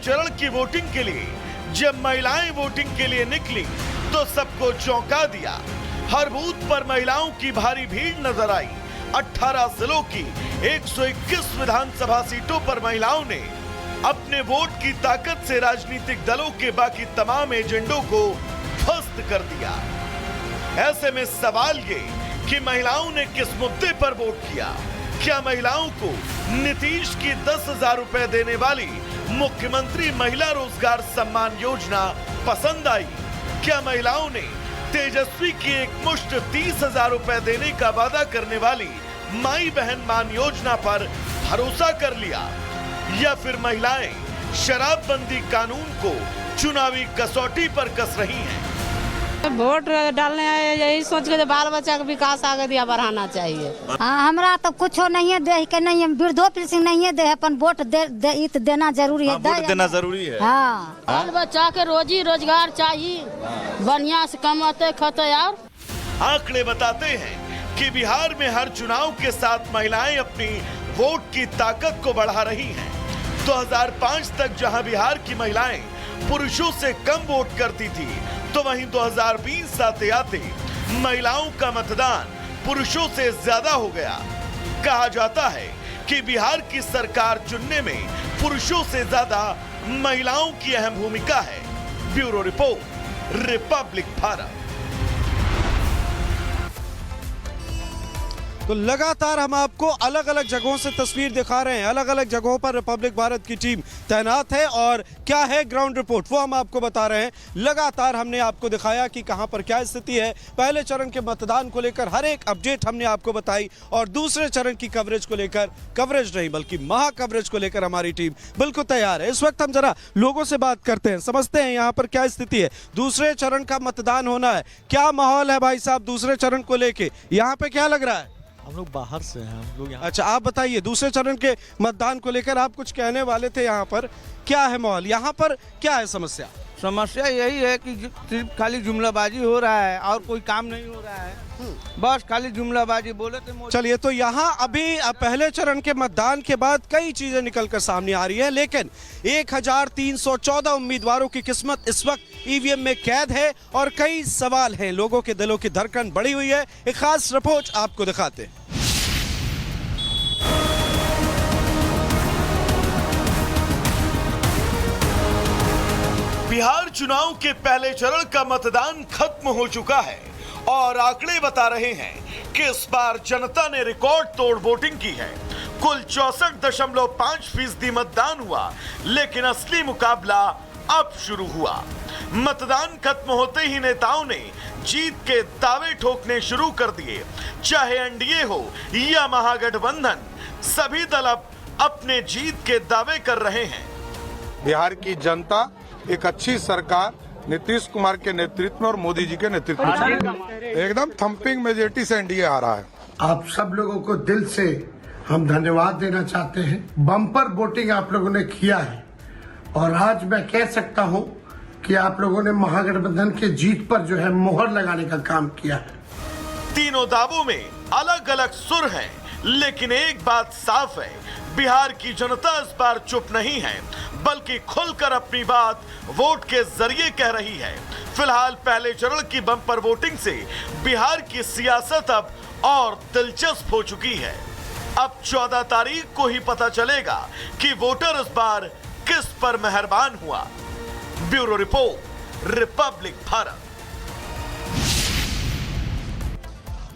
चरण की वोटिंग के लिए जब महिलाएं वोटिंग के लिए निकली तो सबको चौंका दिया। हर बूथ पर महिलाओं की भारी भीड़ नजर आई। 18 जिलों की 121 विधानसभा सीटों पर महिलाओं ने अपने वोट की ताकत से राजनीतिक दलों के बाकी तमाम एजेंडों को ध्वस्त कर दिया। ऐसे में सवाल ये कि महिलाओं ने किस मुद्दे पर वोट किया? क्या महिलाओं को नीतीश की 10,000 रुपए देने वाली मुख्यमंत्री महिला रोजगार सम्मान योजना पसंद आई? क्या महिलाओं ने तेजस्वी की एक मुश्त 30,000 रुपए देने का वादा करने वाली माई बहन मान योजना पर भरोसा कर लिया? या फिर महिलाएं शराबबंदी कानून को चुनावी कसौटी पर कस रही हैं? वोट डालने आए यही सोच के बाल बच्चा का विकास आगे दिया बढ़ाना चाहिए। हाँ, हमरा तो कुछ नहीं है, दे के नहीं है, वृद्धो पेंशन नहीं है, दे अपन वोट देना जरूरी है। वोट देना जरूरी है। हाँ, बाल बच्चा के रोजी रोजगार चाहिए, बढ़िया से कमाते खाते। यार आंकड़े बताते हैं कि बिहार में हर चुनाव के साथ महिलाएं अपनी वोट की ताकत को बढ़ा रही हैं। 2005 तक जहां बिहार की महिलाएं पुरुषों से कम वोट करती थी, तो वहीं 2020 आते आते महिलाओं का मतदान पुरुषों से ज्यादा हो गया। कहा जाता है कि बिहार की सरकार चुनने में पुरुषों से ज्यादा महिलाओं की अहम भूमिका है। Bureau report, Republic Bharat. तो लगातार हम आपको अलग अलग जगहों से तस्वीर दिखा रहे हैं। अलग अलग जगहों पर रिपब्लिक भारत की टीम तैनात है और क्या है ग्राउंड रिपोर्ट वो हम आपको बता रहे हैं। लगातार हमने आपको दिखाया कि कहां पर क्या स्थिति है। पहले चरण के मतदान को लेकर हर एक अपडेट हमने आपको बताई और दूसरे चरण की कवरेज को लेकर, कवरेज नहीं बल्कि महा कवरेज को लेकर हमारी टीम बिल्कुल तैयार है। इस वक्त हम जरा लोगों से बात करते हैं, समझते हैं यहाँ पर क्या स्थिति है। दूसरे चरण का मतदान होना है, क्या माहौल है भाई साहब दूसरे चरण को लेके? यहाँ पे क्या लग रहा है? हम लोग बाहर से हैं, हम लोग यहाँ। अच्छा, आप बताइए दूसरे चरण के मतदान को लेकर आप कुछ कहने वाले थे। यहाँ पर क्या है माहौल? यहाँ पर क्या है समस्या? समस्या यही है कि सिर्फ खाली जुमलाबाजी हो रहा है और कोई काम नहीं हो रहा है। बस खाली जुमलाबाजी बोले थे। चलिए, तो यहाँ अभी पहले चरण के मतदान के बाद कई चीजें निकलकर सामने आ रही है, लेकिन 1314 उम्मीदवारों की किस्मत इस वक्त ईवीएम में कैद है और कई सवाल हैं। लोगों के दिलों की धड़कन बढ़ी हुई है। एक खास रिपोर्ट आपको दिखाते हैं। बिहार चुनाव के पहले चरण का मतदान खत्म हो चुका है और आंकड़े बता रहे हैं कि इस बार जनता ने रिकॉर्ड तोड़ वोटिंग की है। कुल 64.5% मतदान हुआ, लेकिन असली मुकाबला अब शुरू हुआ। मतदान खत्म होते ही नेताओं ने जीत के दावे ठोकने शुरू कर दिए। चाहे एनडीए हो या महागठबंधन, सभी दल अब अपने जीत के दावे कर रहे हैं। बिहार की जनता एक अच्छी सरकार नीतीश कुमार के नेतृत्व में और मोदी जी के नेतृत्व में एकदम थंपिंग मेजॉरिटी से एनडीए आ रहा है। आप सब लोगों को दिल से हम धन्यवाद देना चाहते हैं। बम्पर वोटिंग आप लोगों ने किया है और आज मैं कह सकता हूं कि आप लोगों ने महागठबंधन के जीत पर जो है मोहर लगाने का काम किया है। तीनों दावों में अलग अलग सुर हैं, लेकिन एक बात साफ है, बिहार की जनता इस बार चुप नहीं है, बल्कि खुलकर अपनी बात वोट के जरिए कह रही है। फिलहाल पहले चरण की बम्पर वोटिंग से बिहार की सियासत अब और दिलचस्प हो चुकी है। अब 14 तारीख को ही पता चलेगा कि वोटर इस बार किस पर मेहरबान हुआ। Bureau report, Republic Bharat.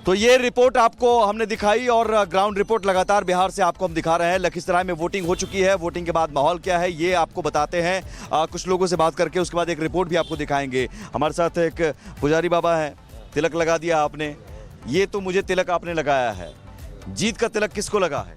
तो ये रिपोर्ट आपको हमने दिखाई और ग्राउंड रिपोर्ट लगातार बिहार से आपको हम दिखा रहे हैं। लखीसराय में वोटिंग हो चुकी है, वोटिंग के बाद माहौल क्या है ये आपको बताते हैं कुछ लोगों से बात करके। उसके बाद एक रिपोर्ट भी आपको दिखाएंगे। हमारे साथ एक पुजारी बाबा है। तिलक लगा दिया आपने, ये तो मुझे तिलक आपने लगाया है, जीत का तिलक किसको लगा है?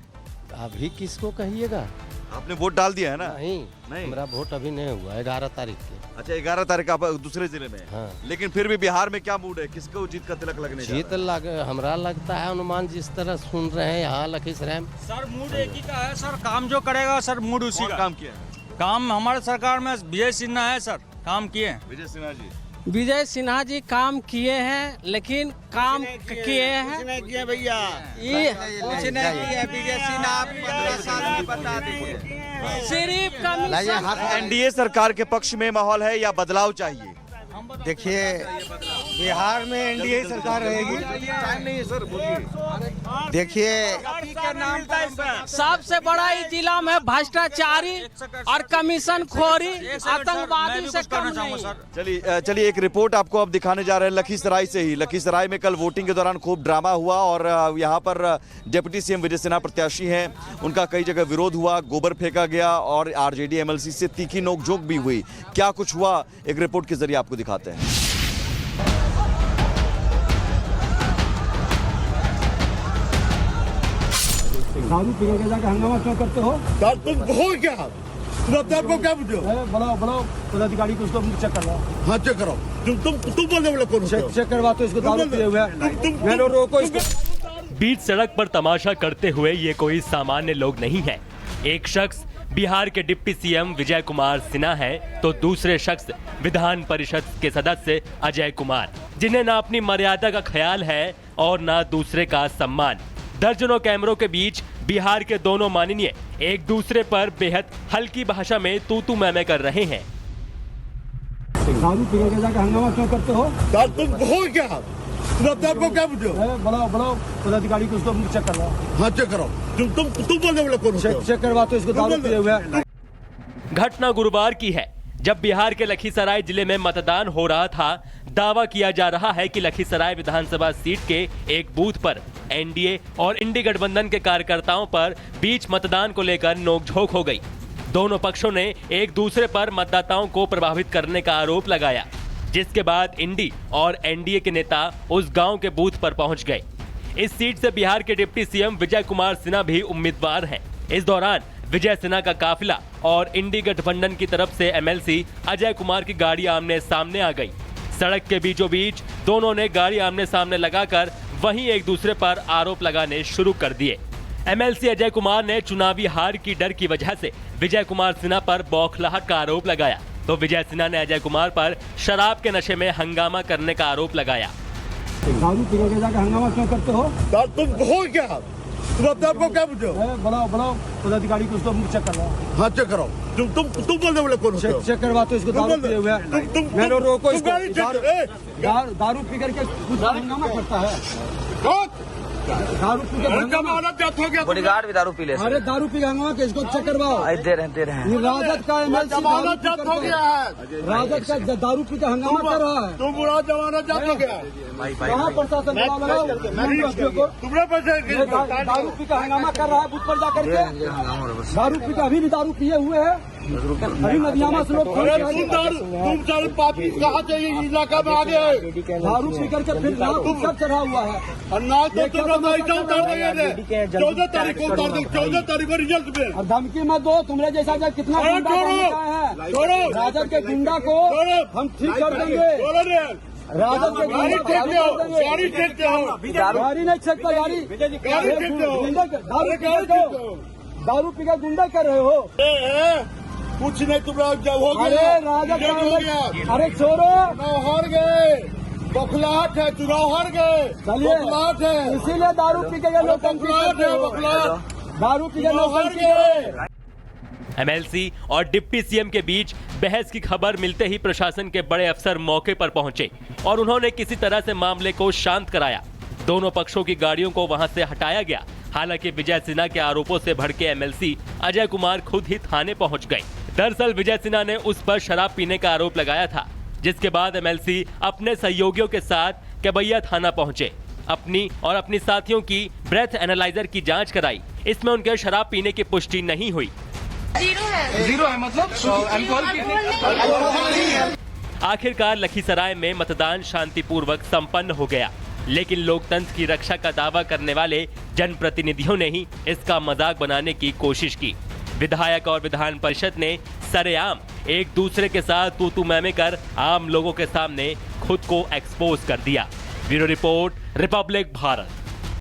अभी किसको कहिएगा? आपने वोट डाल दिया है ना? नहीं, मेरा वोट अभी नहीं हुआ, 11 तारीख के। अच्छा, 11 तारीख आप दूसरे जिले में? हाँ। लेकिन फिर भी बिहार में क्या मूड है, किसको जीत का तिलक लगने जा रहा है? हमरा लगता है अनुमान जिस तरह सुन रहे हैं यहाँ लखीसराय में। सर मूड एक ही का है सर, काम जो करेगा सर मूड उसी का। काम किया है? काम हमारे सरकार में विजय सिन्हा है सर, काम किए। विजय सिन्हा जी विजय सिन्हा जी काम किए हैं, लेकिन काम किए हैं नहीं किया भैया, ये कुछ नहीं किया विजय सिन्हा, आप 15 साल में बता दीजिए। सिर्फ कमीशन। एनडीए सरकार के पक्ष में माहौल है या बदलाव चाहिए? देखिए बिहार में एनडीए सरकार रहेगी। देखिए सबसे बड़ा इस जिला में भ्रष्टाचारी और कमीशन खोरी आतंकवादी से कम नहीं। चलिए एक रिपोर्ट आपको अब दिखाने जा रहे हैं लखीसराय से ही। लखीसराय में कल वोटिंग के दौरान खूब ड्रामा हुआ और यहाँ पर डिप्टी सीएम विजय सिन्हा प्रत्याशी हैं, उनका कई जगह विरोध हुआ, गोबर फेंका गया और आरजेडी एमएलसी से तीखी नोकझोंक भी हुई। क्या कुछ हुआ एक रिपोर्ट के जरिए आपको दिखाते हैं। दारू पी के जाकर हंगामा क्यों करते हो? तुम हो क्या? को क्या बुझो? बनाओ पदाधिकारी को उसको चेक करवाओ। हाँ चेक करो। तुम बोलने वाले कौन? चेक करवा तो इसको दारू पिए हुए हैं। रोको इसको। बीच सड़क पर तमाशा करते हुए ये कोई सामान्य लोग नहीं है। एक शख्स बिहार के डिप्टी सीएम विजय कुमार सिन्हा हैं, तो दूसरे शख्स विधान परिषद के सदस्य अजय कुमार, जिन्हें ना अपनी मर्यादा का ख्याल है और ना दूसरे का सम्मान। दर्जनों कैमरों के बीच बिहार के दोनों माननीय एक दूसरे पर बेहद हल्की भाषा में तू मैं कर रहे हैं। दारू पी के जाकर हंगामा क्यों करते हो? तुम हो क्या? को क्या बुझो? बनाओ पदाधिकारी को उसको चेक करवाओ। हाँ चेक करो। तुम बोलने वाले कौन? चेक करवा तो इसको दारू पिए हुए हैं। घटना गुरुवार की है, जब बिहार के लखीसराय जिले में मतदान हो रहा था। दावा किया जा रहा है कि लखीसराय विधानसभा सीट के एक बूथ पर एनडीए और इंडी गठबंधन के कार्यकर्ताओं पर बीच मतदान को लेकर नोकझोंक हो गई। दोनों पक्षों ने एक दूसरे पर मतदाताओं को प्रभावित करने का आरोप लगाया, जिसके बाद इंडी और एनडीए के नेता उस गांव के बूथ पर पहुंच गए। इस सीट से बिहार के डिप्टी सीएम विजय कुमार सिन्हा भी उम्मीदवार हैं। इस दौरान विजय सिन्हा का काफिला और इंडी गठबंधन की तरफ से एमएलसी अजय कुमार की गाड़ी आमने सामने आ गई। सड़क के बीचों बीच दोनों ने गाड़ी आमने सामने लगाकर वहीं एक दूसरे पर आरोप लगाने शुरू कर दिए। एमएलसी अजय कुमार ने चुनावी हार की डर की वजह से विजय कुमार सिन्हा पर बौखलाहट का आरोप लगाया, तो विजय सिन्हा ने अजय कुमार पर शराब के नशे में हंगामा करने का आरोप लगाया। दारू पी के जाकर हंगामा क्यों करते हो? तुम हो क्या? को क्या बुझो? बनाओ पदाधिकारी को उसको चेक करवाओ। हाँ चेक करो। तुम बोलने वाले कौन? चेक करवा तो इसको दारू पिए हुए हैं। रोको इसको। दारू पी करके कुछ हंगामा करता है। दारू पी के बॉडीगार्ड भी दारू पी ले। अरे दारू पी हंगामा के इसको चेक करवाओ। दे रहे हैं। ये राजद का एमएलसी हो गया है। राजद का दारू पी के हंगामा कर रहा है। तुम बुरा जमाना जात हो गया। कहाँ प्रशासन तुमने पैसे दारू पी का हंगामा कर रहा है बूथ पर जाकर के। दारू पी का अभी भी दारू पिए हुए है। अभी नदियामा से लोग तुम सारे पापी कहाँ से इलाका में आ गए? दारू पी करके फिर तुम सब चढ़ा हुआ है। और ना तो तुमने ऐसा उतार देंगे 14 तारीख को उतार देंगे। 14 तारीख को रिजल्ट में। और धमकी मत दो। तुम्हारे जैसा जब कितना गुंडा है राजद के गुंडा को हम ठीक कर देंगे। राजद के गाड़ी नहीं छेकता गाड़ी। दारू पी का गुंडा कर रहे हो? कुछ नहीं तुम जब हो अरे राजद हो गया। अरे छोड़ो, हार गए। बखलाहट है, चुनाव हार गए। बखलाहट है, इसीलिए दारू पी के लोग दारू पी के लोग। एमएलसी और डिप्टी सीएम के बीच बहस की खबर मिलते ही प्रशासन के बड़े अफसर मौके पर पहुंचे और उन्होंने किसी तरह से मामले को शांत कराया। दोनों पक्षों की गाड़ियों को वहां से हटाया गया। हालांकि विजय सिन्हा के आरोपों से भड़के एमएलसी अजय कुमार खुद ही थाने पहुंच गए। दरअसल विजय सिन्हा ने उस पर शराब पीने का आरोप लगाया था, जिसके बाद एमएलसी अपने सहयोगियों के साथ केबैया थाना पहुंचे। अपनी और अपनी साथियों की ब्रेथ एनालाइजर की जांच कराई। इसमें उनके शराब पीने की पुष्टि नहीं हुई। जीरो है मतलब आखिरकार लखीसराय में मतदान शांतिपूर्वक संपन्न हो गया, लेकिन लोकतंत्र की रक्षा का दावा करने वाले जनप्रतिनिधियों ने ही इसका मजाक बनाने की कोशिश की। विधायक और विधान परिषद ने सरेआम एक दूसरे के साथ तू मैं कर आम लोगों के सामने खुद को एक्सपोज कर दिया। Bureau report, Republic Bharat.